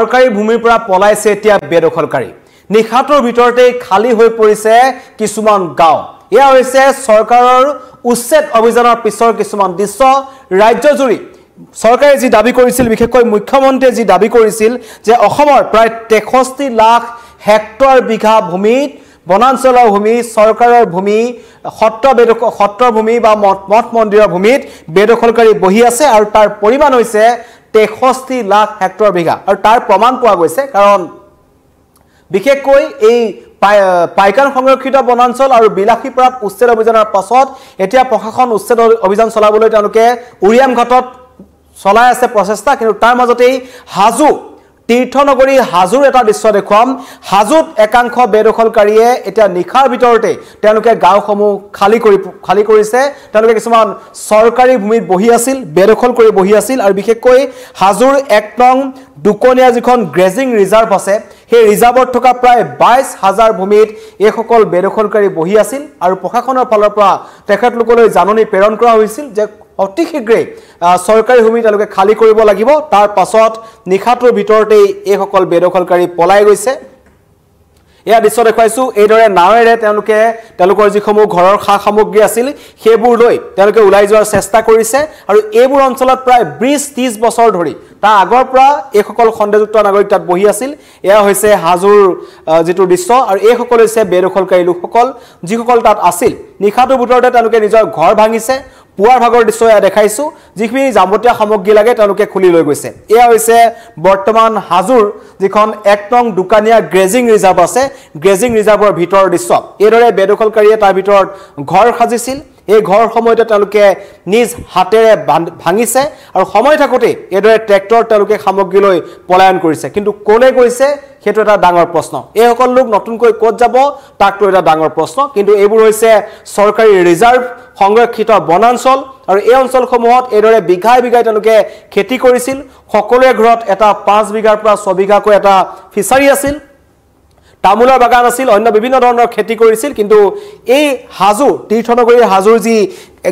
সৰকাৰি ভূমিৰ পৰা পলাইছে এতিয়া বেদখলকাৰী নিখাতৰ ভিতৰতে খালী হৈ পৰিছে কিছুমান গাঁও এয়া হৈছে চৰকাৰৰ উচ্ছেদ অভিযানৰ পিছৰ কিছুমান দৃশ্য ৰাজ্যজুৰি চৰকাৰে যি দাবী কৰিছিল বিশেষকৈ মুখ্যমন্ত্ৰীয়ে যি দাবী কৰিছিল যে অসমৰ প্ৰায় 63 লাখ হেক্টৰ বিঘা ভূমিত বনাঞ্চলৰ ভূমি চৰকাৰৰ ভূমি সত্ৰৰ ভূমি বা মঠ মন্দিৰৰ ভূমিত বেদখলকাৰী বহি আছে আৰু তাৰ পৰিমাণ হৈছে 63 লাখ হেক্টৰ বিঘা আৰু তাৰ প্ৰমাণ পোৱা গৈছে কাৰণ বিশেষকৈ এই পাইকান সংৰক্ষিত বনাঞ্চল আৰু বিলাসীপাৰাত উচ্ছেদ অভিযানৰ পাছত এতিয়া প্ৰশাসন উচ্ছেদ অভিযান চলাবলৈ তেওঁলোকে উৰিয়াম ঘাটত চলাই আছে প্ৰচেষ্টা কিন্তু তাৰ মাজতেই হাজু তীৰ্থনগৰী হাজুৰ এটা দৃশ্য দেখুৱাম হাজুত একাংশ বেদখলকাৰীয়ে এতিয়া নিখাৰ ভিতৰতে তেওঁলোকে গাঁওসমূহ খালী কৰিছে তেওঁলোকে কিছুমান চৰকাৰী ভূমিত বহি আছিল বেদখল কৰি বহি আছিল আৰু বিশেষকৈ হাজুৰ 1 নং দুকনীয়া যিখন গ্ৰেজিং ৰিজাৰ্ভ আছে সেই ৰিজাৰ্ভত থকা প্ৰায় 22,000 ভূমিত এই সকল বেদখলকাৰী বহি আছিল আৰু প্ৰশাসনৰ ফালৰ পৰা তেখেতলোকলৈ জাননী প্ৰেৰণ কৰা হৈছিল যে অতি শীঘ্ৰে চৰকাৰী ভূমি তেওঁলোকে খালী কৰিব লাগিব তাৰ পাছত নিখাতৰ ভিতৰতে এই সকল বেদখলকাৰী পলাই গৈছে এয়া দৃশ্য দেখুৱাইছো এইদৰে নাৱেৰে তেওঁলোকৰ যিসমূহ ঘৰৰ খা সামগ্ৰী আছিল সেইবোৰ লৈ তেওঁলোকে ওলাই যোৱাৰ চেষ্টা কৰিছে আৰু এইবোৰ অঞ্চলত প্ৰায় 20-30 বছৰ ধৰি তাৰ আগৰ পৰা এই সকল খণ্ডযুক্ত নাগৰিক তাত বহি আছিল এয়া হৈছে হাজুৰ যিটো দৃশ্য আৰু এই সকল হৈছে বেদখলকাৰী লোকসকল যিসকল তাত আছিল নিখাতৰ ভিতৰতে তেওঁলোকে নিজৰ ঘৰ ভাঙিছে পুৱাৰ ভাগৰ দৃশ্য দেখাইছো যিখিনি যাৱতীয় সামগ্ৰী লাগে তেওঁলোকে খুলি লৈ গৈছে এয়া হৈছে বৰ্তমান হাজুৰ যিখন 1 নং দুকানীয়া গ্ৰেজিং ৰিজাৰ্ভ আছে গ্ৰেজিং ৰিজাৰ্ভৰ ভিতৰৰ দৃশ্য এইদৰে বেদখলকাৰীয়ে তাৰ ভিতৰত ঘৰ সাজিছিল এই ঘৰ সময়তে তেওঁলোকে নিজ হাতেৰে ভাঙিছে আৰু সময় থাকোতে এইদৰে ট্ৰেক্টৰ তেওঁলোকে সামগ্ৰী লৈ পলায়ন কৰিছে কিন্তু কোনে গৈছে সেইটো এটা ডাঙৰ প্ৰশ্ন এই সকল লোক নতুনকৈ ক'ত যাব তাকটো এটা ডাঙৰ প্ৰশ্ন কিন্তু এইবোৰ হৈছে চৰকাৰী ৰিজাৰ্ভ সংৰক্ষিত বনাঞ্চল আৰু এই অঞ্চলসমূহত এইদৰে বিঘাই বিঘাই তেওঁলোকে খেতি কৰিছিল সকলোৰে ঘৰত এটা 5 বিঘাৰ পৰা 6 বিঘাকৈ এটা ফিচাৰী আছিল তামোলৰ বাগান আছিল অন্য বিভিন্ন ধৰণৰ খেতি কৰিছিল কিন্তু এই হাজু তীৰ্থনগৰীৰ হাজুৰ যি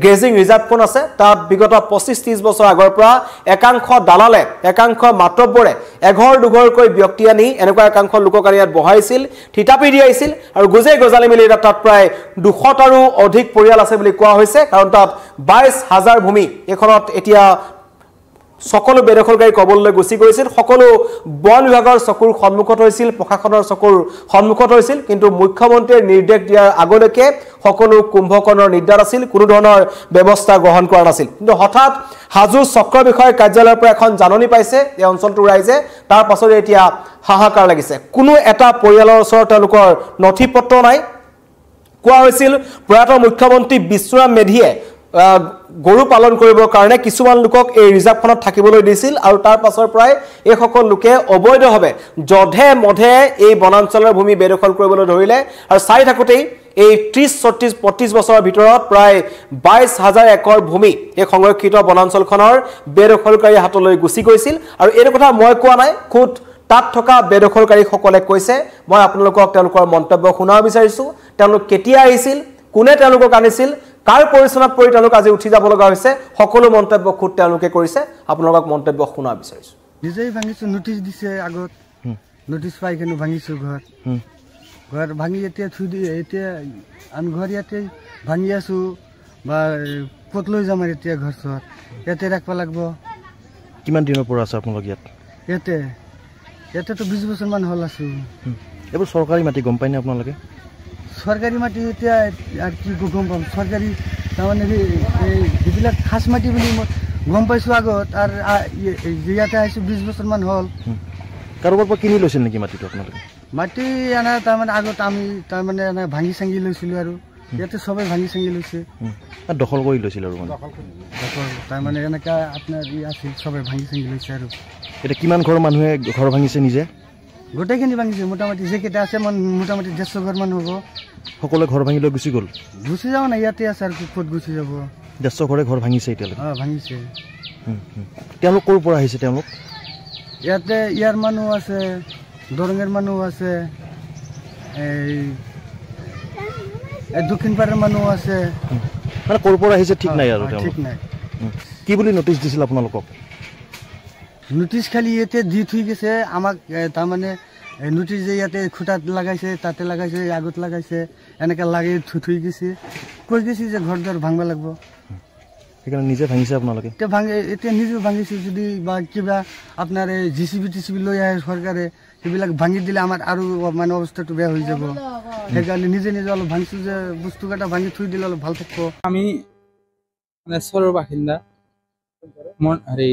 গ্ৰেজিং ৰিজাৰ্ভখন আছে তাত বিগত 25-30 বছৰ আগৰ পৰা একাংশ দালালে একাংশ মাতব্বৰে এঘৰ দুঘৰকৈ ব্যক্তি আনি এনেকুৱা একাংশ লোকক ইয়াত বহাইছিল থিতাপি দিয়াইছিল আৰু গুজে গজালি মিলি তাত প্ৰায় 200টাৰো অধিক পৰিয়াল আছে বুলি কোৱা হৈছে কাৰণ তাত 22,000 ভূমি এখনত এতিয়া সকলো বেদখলকাৰী কবললৈ গুচি গৈছিল সকলো বন বিভাগৰ চকুৰ সন্মুখত হৈছিল প্ৰশাসনৰ চকুৰ সন্মুখত হৈছিল কিন্তু মুখ্যমন্ত্ৰীৰ নিৰ্দেশ দিয়াৰ আগলৈকে সকলো কুম্ভকৰ্ণৰ নিৰ্দেশ আছিল কোনো ধৰণৰ ব্যৱস্থা গ্ৰহণ কৰা নাছিল কিন্তু হঠাৎ হাজু চক্ৰ বিষয়ৰ কাৰ্যালয়ৰ পৰা এখন জাননী পাইছে এই অঞ্চলটোৰ ৰাইজে তাৰ পাছতে এতিয়া হাহাকাৰ লাগিছে কোনো এটা পৰিয়ালৰ ওচৰত তেওঁলোকৰ নথিপত্ৰ নাই কোৱা হৈছিল প্ৰয়াত মুখ্যমন্ত্ৰী বিশ্বৰাম মেধিয়ে গৰু পালন কৰিবৰ কাৰণে কিছুমান লোকক এই ৰিজাৰ্ভখনত থাকিবলৈ দিছিল আৰু তাৰ পাছৰ পৰাই এই সকল লোকে অবৈধভাৱে জধে মধে এই বনাঞ্চলৰ ভূমি বেদখল কৰিবলৈ ধৰিলে আৰু চাই থাকোতেই এই 30-35 বছৰৰ ভিতৰত প্ৰায় 22,000 একৰ ভূমি এই সংৰক্ষিত বনাঞ্চলখনৰ বেদখলকাৰী হাতলৈ গুচি গৈছিল আৰু এই কথা মই কোৱা নাই খুদ তাত থকা বেদখলকাৰী সকলে কৈছে মই আপোনালোকক তেওঁলোকৰ মন্তব্য শুনাব বিচাৰিছো তেওঁলোক কেতিয়া আহিছিল কোনে তেওঁলোকক আনিছিল কাৰ পৰিচনত পৰি তেওঁলোক আজি উঠি যাব লগা হৈছে সকলো মন্তব্য খুদ তেওঁলোকে কৰিছে আপোনালোকক মন্তব্য শুনাব বিচাৰিছো নিজেই ভাঙিছো নোটিছ দিছে আগত নোটিছ পাই কেনে ভাঙিছো ঘৰ ভাঙি এতিয়া থৈ দি এতিয়া আমি ঘৰ ইয়াতে ভাঙি আছো বা ক'ত লৈ যাম এতিয়া ঘৰ চত ইয়াতে ৰাখিব লাগিব কিমান দিনৰ পৰা আছে আপোনালোক ইয়াতে তো 20 বছৰ মান হ'ল আছো এইবোৰ চৰকাৰী মাটি গম পাই নে আপোনালোকে সরকারি মাটি এতিয়া আর কি গম পাম সরকারি তামানে এইবিলাক খাস মাটি বুলি গম পাইছো আগত আর ইয়াতে আইছো 20 বছর মান হল কাৰোবাৰ পৰা কিনি লৈছিল নেকি মাটিটো আপোনালোকে মাটি আনা তামানে আগত আমি তামানে ভাঙি চাঙি লৈছিলো আৰু ইয়াতে সবাই ভাঙি চাঙি লৈছে আৰ দখল কৰি লৈছিল আৰু দখল তামানে এনেকা আপনাৰ আছিল সবাই ভাঙি চাঙি লৈছে আৰু এটা কিমান ঘৰ মানুহে ঘৰ ভাঙিছে নিজে গোটেইখিনি ভাঙিছে মোটামুটি যেকেইটা আছে মোটামুটি 150 ঘৰ মান হ'ব সকলোৱে ঘৰ ভাঙি লৈ গুচি গ'ল গুচি যাও না ইয়াতে আছে আৰু ক'ত গুচি যাব 150 ঘৰে ঘৰ ভাঙিছে এতিয়ালৈ ভাঙিছে তেওঁলোক ক'ৰ পৰা আহিছে তেওঁলোক ইয়াতে ইয়াৰ মানুহ আছে দৰঙৰ মানুহ আছে এই দক্ষিণ পাৰৰ মানুহ আছে মানে ক'ৰ পৰা আহিছে ঠিক নাই আৰু ঠিক নাই কি বুলি নটিছ দিছিল আপোনালোকক নোটিছ খালি ইয়াতে দি থৈ গৈছে আমাক তাৰমানে নোটিছ যে ইয়াতে খুঁটাত লগাইছে তাতে লগাইছে আগত লগাইছে এনেকৈ লাগি থৈ গৈছে কৈ গৈছে যে ঘৰ দুৱাৰ ভাঙিব লাগিব সেইকাৰণে নিজে ভাঙিছে আপোনালোকে এতিয়া নিজেও ভাঙিছে যদি বা কিবা আপোনাৰ জিচিবি টিচিবি লৈ আহে চৰকাৰে সেইবিলাক ভাঙি দিলে আমাৰ আৰু মানে অৱস্থাটো বেয়া হৈ যাব সেইকাৰণে নিজে নিজে অলপ ভাঙিছোঁ যে বস্তু কেইটা ভাঙি থৈ দিলে অলপ ভাল থাকিব আমি মানে চৰৰ বাসিন্দা মোৰ হেৰি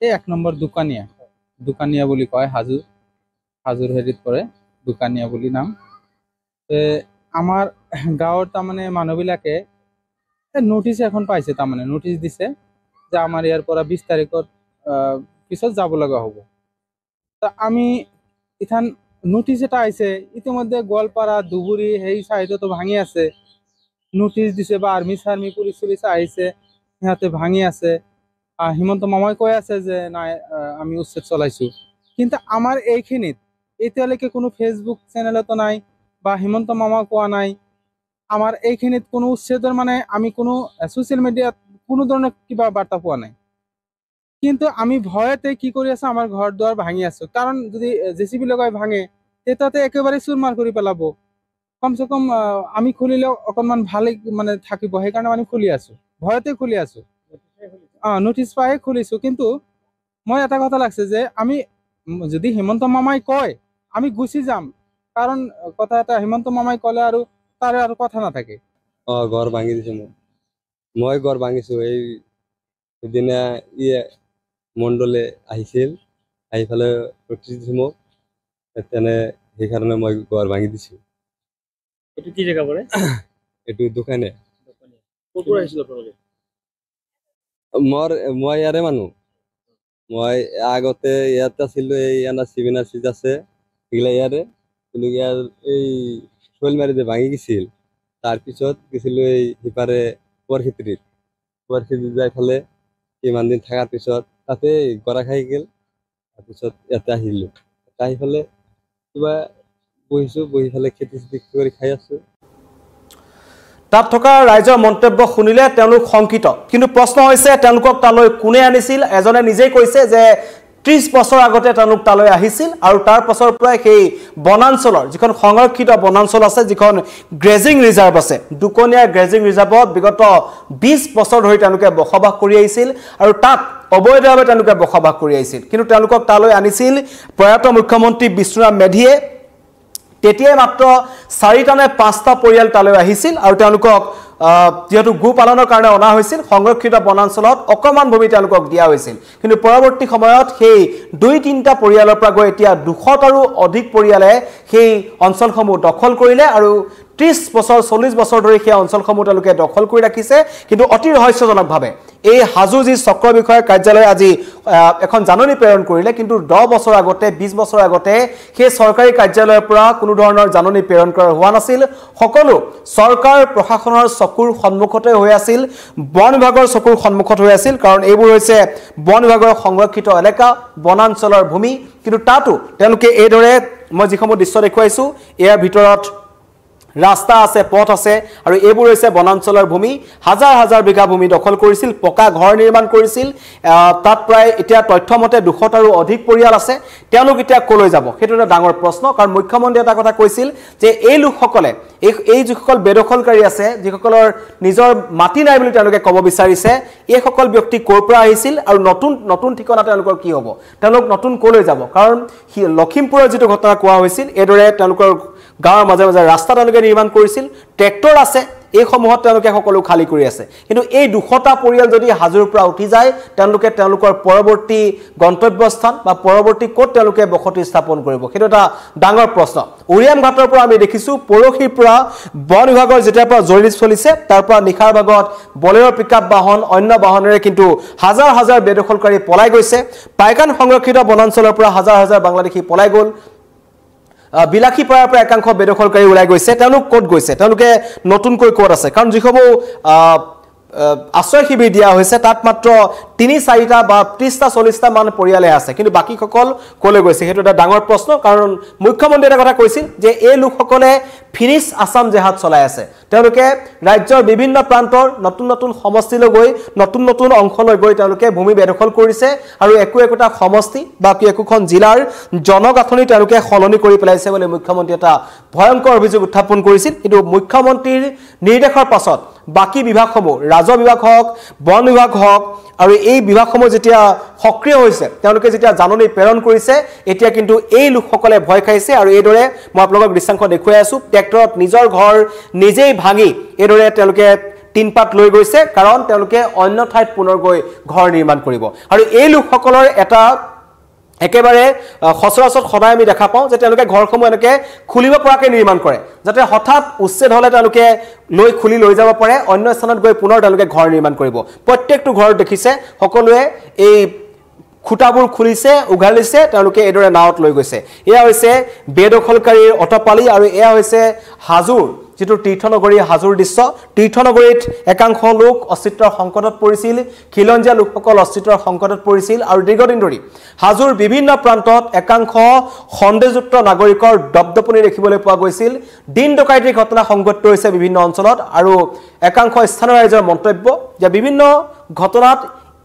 এই 1 নম্বৰ দোকানীয়া বুলি কয় হাজোৰ হেৰিত পৰে দোকানীয়া বুলি নাম আমাৰ গাঁৱৰ তাৰমানে মানুহবিলাকে নোটিছ এখন পাইছে তাৰমানে নোটিছ দিছে যে আমাৰ ইয়াৰ পৰা 20 তাৰিখত পিছত যাব লগা হ'ব তা আমি ইথান নোটিছ এটা আহিছে ইতিমধ্যে গোৱালপাৰা ধুবুৰী সেই চাইডতো ভাঙি আছে নোটিছ দিছে বা আৰ্মি পুলিচ আহিছে সিহঁতে ভাঙি আছে হিমন্ত মামাই কৈ আছে যে নাই আমি উচ্ছেদ চলাইছোঁ কিন্তু আমাৰ এইখিনিত এতিয়ালৈকে কোনো ফেচবুক চেনেলতো নাই বা হিমন্ত মামা কোৱা নাই আমাৰ এইখিনিত কোনো উচ্ছেদৰ মানে আমি কোনো সোশ্যাল মিডিয়াত কোনো ধৰণৰ কিবা বাৰ্তা পোৱা নাই কিন্তু আমি ভয়তে কি কৰি আছো আমাৰ ঘৰ দুৱাৰ ভাঙি আছো কাৰণ যদি জেচিবি লগাই ভাঙে তেতিয়াতে একেবাৰে চুৰমাৰ কৰি পেলাব কমসে কম আমি খুলিলেও অকণমান ভালে মানে থাকিব সেইকাৰণে আমি খুলি আছো ভয়তে খুলি আছো নোটিছ পাই খুলিছো কিন্তু মই এটা কথা লাগছে যে আমি যদি হিমন্ত মামাই কয় আমি গুচি যাম কাৰণ কথা এটা হিমন্ত মামাই ক'লে আৰু তাৰে আৰু কথা নাথাকে ঘৰ ভাঙি দিছে মই ঘৰ ভাঙিছো এই দিনা মণ্ডলে আহিছিল আহি পেলাই নোটিছ দিছে মোক তেনে সেইকাৰণে মই ঘৰ ভাঙি দিছো এইটো কি জেগা পৰে এইটো দোকানে ক'ৰ পৰা আহিছিল আপোনালোকে মই ইয়াৰে মানুহ মই আগতে ইয়াত আছিলো এই চিবিনাৰ আছে এইগিলা ইয়াৰে কিন্তু ইয়াৰ এই শৈলমাৰী যে ভাঙি গৈছিল তাৰপিছত গৈছিলোঁ এই সিপাৰে পুৱাৰখেতিত যাই ফালে কিমান দিন থকাৰ পিছত তাতে গৰা খাই গ'ল তাৰপিছত ইয়াতে আহিলোঁ আহি ফালে কিবা বহিছোঁ বহি ফালে খেতি চেতি কৰি খাই আছোঁ তাত থকা ৰাইজৰ মন্তব্য শুনিলে তেওঁলোক শংকিত কিন্তু প্ৰশ্ন হৈছে তেওঁলোকক তালৈ কোনে আনিছিল এজনে নিজেই কৈছে যে 30 বছৰ আগতে তেওঁলোক তালৈ আহিছিল আৰু তাৰ পাছৰ পৰা সেই বনাঞ্চলৰ যিখন সংৰক্ষিত বনাঞ্চল আছে যিখন গ্ৰেজিং ৰিজাৰ্ভ আছে দুকনীয়া গ্ৰেজিং ৰিজাৰ্ভত বিগত 20 বছৰ ধৰি তেওঁলোকে বসবাস কৰি আহিছিল আৰু তাত অবৈধভাৱে তেওঁলোকে বসবাস কৰি আহিছিল কিন্তু তেওঁলোকক তালৈ আনিছিল প্ৰয়াত মুখ্যমন্ত্ৰী বিষ্ণুৰাম মেধিয়ে তেতিয়াই মাত্ৰ 4টা নে 5টা পৰিয়াল তালৈ আহিছিল আৰু তেওঁলোকক যেহেতু গো পালনৰ কাৰণে অনা হৈছিল সংৰক্ষিত বনাঞ্চলত অকমান ভূমি তেওঁলোকক দিয়া হৈছিল কিন্তু পৰৱৰ্তী সময়ত সেই 2-3টা পৰিয়ালৰ পৰা গৈ এতিয়া 200 আৰু অধিক পৰিয়ালে সেই অঞ্চলসমূহ দখল কৰিলে আৰু 30 বছৰ 40 বছৰ ধৰি সেই অঞ্চলসমূহ তেওঁলোকে দখল কৰি ৰাখিছে কিন্তু অতি ৰহস্যজনকভাৱে এই হাজো যি চক্ৰ বিষয়ৰ কাৰ্যালয় আজি এখন জাননী প্ৰেৰণ কৰিলে কিন্তু 10 বছৰ আগতে 20 বছৰ আগতে সেই চৰকাৰী কাৰ্যালয়ৰ পৰা কোনো ধৰণৰ জাননী প্ৰেৰণ কৰা হোৱা নাছিল সকলো চৰকাৰ প্ৰশাসনৰ চকুৰ সন্মুখতে হৈ আছিল বন বিভাগৰ চকুৰ সন্মুখত হৈ আছিল কাৰণ এইবোৰ হৈছে বন বিভাগৰ সংৰক্ষিত এলেকা বনাঞ্চলৰ ভূমি কিন্তু তাতো তেওঁলোকে এইদৰে মই যিসমূহ দৃশ্য দেখুৱাইছো ইয়াৰ ভিতৰত ৰাস্তা আছে পথ আছে আৰু এইবোৰ হৈছে বনাঞ্চলৰ ভূমি হাজাৰ হাজাৰ বিঘা ভূমি দখল কৰিছিল পকা ঘৰ নিৰ্মাণ কৰিছিল তাত প্ৰায় এতিয়া তথ্যমতে 200 আৰু অধিক পৰিয়াল আছে তেওঁলোক এতিয়া কলৈ যাব সেইটো এটা ডাঙৰ প্ৰশ্ন কাৰণ মুখ্যমন্ত্ৰী এটা কথা কৈছিল যে এই লোকসকলে এই যিসকল বেদখলকাৰী আছে যিসকলৰ নিজৰ মাটি নাই বুলি তেওঁলোকে ক'ব বিচাৰিছে এই সকল ব্যক্তি ক'ৰ পৰা আহিছিল আৰু নতুন ঠিকনা তেওঁলোকৰ কি হ'ব তেওঁলোক নতুন কলৈ যাব কাৰণ লখিমপুৰৰ যিটো ঘটনা কোৱা হৈছিল এদৰে তেওঁলোকৰ গাঁৱৰ মাজে মাজে ৰাস্তা তেওঁলোকে নিৰ্মাণ কৰিছিল ট্ৰেক্টৰ আছে এই সমূহত তেওঁলোকে সকলো খালি কৰি আছে কিন্তু এই 200টা পৰিয়াল যদি হাজোৰ পৰা উঠি যায় তেওঁলোকে তেওঁলোকৰ পৰৱৰ্তী গন্তব্যস্থান বা পৰৱৰ্তী ক'ত তেওঁলোকে বসতি স্থাপন কৰিব সেইটো এটা ডাঙৰ প্ৰশ্ন উৰিয়াম ঘাটৰ পৰা আমি দেখিছো পৰখীৰ পৰা বন বিভাগৰ যেতিয়াৰ পৰা জৰুৰী চলিছে তাৰ পৰা নিখাৰ ভাগত বলেৰো পিকআপ বাহন অন্য বাহনেৰে কিন্তু হাজাৰ হাজাৰ বেদখলকাৰী পলাই গৈছে পাইকান সংৰক্ষিত বনাঞ্চলৰ পৰা হাজাৰ হাজাৰ বাংলাদেশী পলাই গ'ল বিলাখী পাৰাৰ পৰা একাংশ বেদখলকাৰী ওলাই গৈছে তেওঁলোক ক'ত গৈছে তেওঁলোকে নতুনকৈ ক'ত আছে কাৰণ যিসমূহ আশ্ৰয় শিবিৰ দিয়া হৈছে তাত মাত্ৰ 3-4টা বা 30টা 40টা মান পৰিয়ালে আছে কিন্তু বাকীসকল ক'লৈ গৈছে সেইটো এটা ডাঙৰ প্ৰশ্ন কাৰণ মুখ্যমন্ত্ৰীয়ে এটা কথা কৈছিল যে এই লোকসকলে ফিনিশ আসাম জেহাদ চলাই আছে তেওঁলোকে ৰাজ্যৰ বিভিন্ন প্ৰান্তৰ নতুন নতুন সমষ্টিলৈ গৈ নতুন অংশলৈ গৈ তেওঁলোকে ভূমি বেদখল কৰিছে আৰু একোটা সমষ্টি বা একোখন জিলাৰ জনগাঁথনি তেওঁলোকে সলনি কৰি পেলাইছে বুলি মুখ্যমন্ত্ৰী এটা ভয়ংকৰ অভিযোগ উত্থাপন কৰিছিল কিন্তু মুখ্যমন্ত্ৰীৰ নিৰ্দেশৰ পাছত বাকি বিভাগসমূহ ৰাজহ বিভাগ হওক বন বিভাগ হওক আৰু এই বিভাগসমূহ যেতিয়া সক্ৰিয় হৈছে তেওঁলোকে যেতিয়া জাননী প্ৰেৰণ কৰিছে এতিয়া কিন্তু এই লোকসকলে ভয় খাইছে আৰু এইদৰে মই আপোনালোকক দৃশ্যাংশ দেখুৱাই আছো ট্ৰেক্টৰত নিজৰ ঘৰ নিজেই ভাঙি এইদৰে তেওঁলোকে তিনপাত লৈ গৈছে কাৰণ তেওঁলোকে অন্য ঠাইত পুনৰ গৈ ঘৰ নিৰ্মাণ কৰিব আৰু এই লোকসকলৰ এটা একেবাৰে খচৰাচত সদায় আমি দেখা পাওঁ যে তেওঁলোকে ঘৰসমূহ এনেকৈ খুলিব পৰাকৈ নিৰ্মাণ কৰে যাতে হঠাৎ উচ্ছেদ হ'লে তেওঁলোকে খুলি লৈ যাব পাৰে অন্য স্থানত গৈ পুনৰ তেওঁলোকে ঘৰ নিৰ্মাণ কৰিব প্ৰত্যেকটো ঘৰত দেখিছে সকলোৱে এই খুঁটাবোৰ খুলিছে উঘালিছে তেওঁলোকে এইদৰে নাৱত লৈ গৈছে এয়া হৈছে বেদখলকাৰীৰ অটপালি আৰু এয়া হৈছে হাজোৰ যেটো তীৰ্থনগৰী হাজোৰ দৃশ্য তীৰ্থনগৰীত একাংশ লোক অস্তিত্বৰ সংকটত পৰিছিল খিলঞ্জীয়া লোকসকল অস্তিত্বৰ সংকটত পৰিছিল আৰু দীৰ্ঘদিন ধৰি হাজোৰ বিভিন্ন প্ৰান্তত একাংশ সন্দেহযুক্ত নাগৰিকৰ দপদপনি দেখিবলৈ পোৱা গৈছিল দিন ডকাইতিৰ ঘটনা সংঘটিত হৈছে বিভিন্ন অঞ্চলত আৰু একাংশ স্থানীয় ৰাইজৰ মন্তব্য যে বিভিন্ন ঘটনাত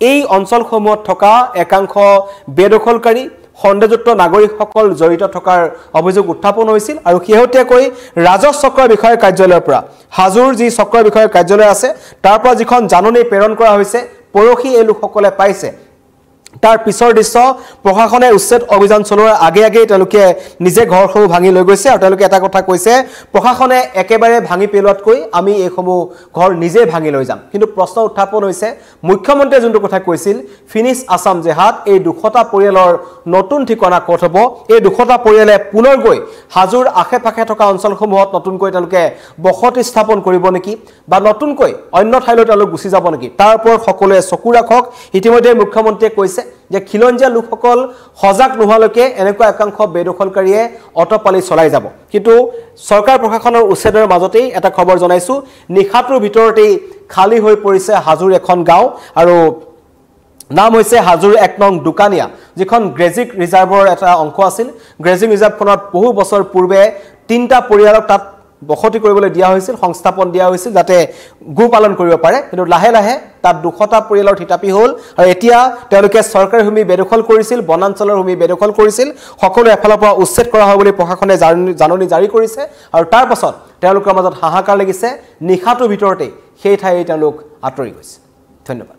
এই অঞ্চলসমূহত থকা একাংশ বেদখলকাৰী সন্দেহযুক্ত নাগৰিকসকল জড়িত থকাৰ অভিযোগ উত্থাপন হৈছিল আৰু শেহতীয়াকৈ ৰাজহ চক্ৰ বিষয়ৰ কাৰ্যালয়ৰ পৰা হাজোৰ যি চক্ৰ বিষয়ৰ কাৰ্যালয় আছে তাৰ পৰা যিখন জাননী প্ৰেৰণ কৰা হৈছে পৰখি এই লোকসকলে পাইছে তাৰ পিছৰ দৃশ্য প্ৰশাসনে উচ্ছেদ অভিযান চলোৱাৰ আগে তেওঁলোকে নিজে ঘৰসমূহ ভাঙি লৈ গৈছে আৰু তেওঁলোকে এটা কথা কৈছে প্ৰশাসনে একেবাৰে ভাঙি পেলোৱাতকৈ আমি এইসমূহ ঘৰ নিজে ভাঙি লৈ যাম কিন্তু প্ৰশ্ন উত্থাপন হৈছে মুখ্যমন্ত্ৰীয়ে যোনটো কথা কৈছিল ফিনিশ আসাম জেহাদ এই 200টা পৰিয়ালৰ নতুন ঠিকনা ক'ত হ'ব এই 200টা পৰিয়ালে পুনৰ গৈ হাজোৰ আশে-পাশে থকা অঞ্চলসমূহত নতুনকৈ তেওঁলোকে বসতি স্থাপন কৰিব নেকি বা নতুনকৈ অন্য ঠাইলৈ তেওঁলোক গুচি যাব নেকি তাৰ ওপৰত সকলোৱে চকু ৰাখক ইতিমধ্যে মুখ্যমন্ত্ৰীয়ে কৈছে যে খিলঞ্জীয়া লোকসকল সজাগ নোহোৱালৈকে এনেকুৱা একাংশ বেদখলকাৰীয়ে অটপালি চলাই যাব কিন্তু চৰকাৰ প্ৰশাসনৰ উচ্ছেদৰ মাজতেই এটা খবৰ জনাইছো নিখাটোৰ ভিতৰতেই খালী হৈ পৰিছে হাজোৰ এখন গাঁও আৰু নাম হৈছে হাজোৰ 1 নং দুকানিয়া যিখন গ্ৰেজিক ৰিজাৰ্ভৰ এটা অংশ আছিল গ্ৰেজিক ৰিজাৰ্ভখনত বহু বছৰ পূৰ্বে 3টা পৰিয়ালক তাত বসতি কৰিবলৈ দিয়া হৈছিল সংস্থাপন দিয়া হৈছিল যাতে গো পালন কৰিব পাৰে কিন্তু লাহে লাহে তাত 200টা পৰিয়ালৰ থিতাপি হ'ল আৰু এতিয়া তেওঁলোকে চৰকাৰী ভূমি বেদখল কৰিছিল বনাঞ্চলৰ ভূমি বেদখল কৰিছিল সকলো এফালৰ পৰা উচ্ছেদ কৰা হয় বুলি প্ৰশাসনে জাননী জাৰি কৰিছে আৰু তাৰ পাছত তেওঁলোকৰ মাজত হাহাকাৰ লাগিছে নিখাটোৰ ভিতৰতে সেই ঠাই তেওঁলোক আঁতৰি গৈছে ধন্যবাদ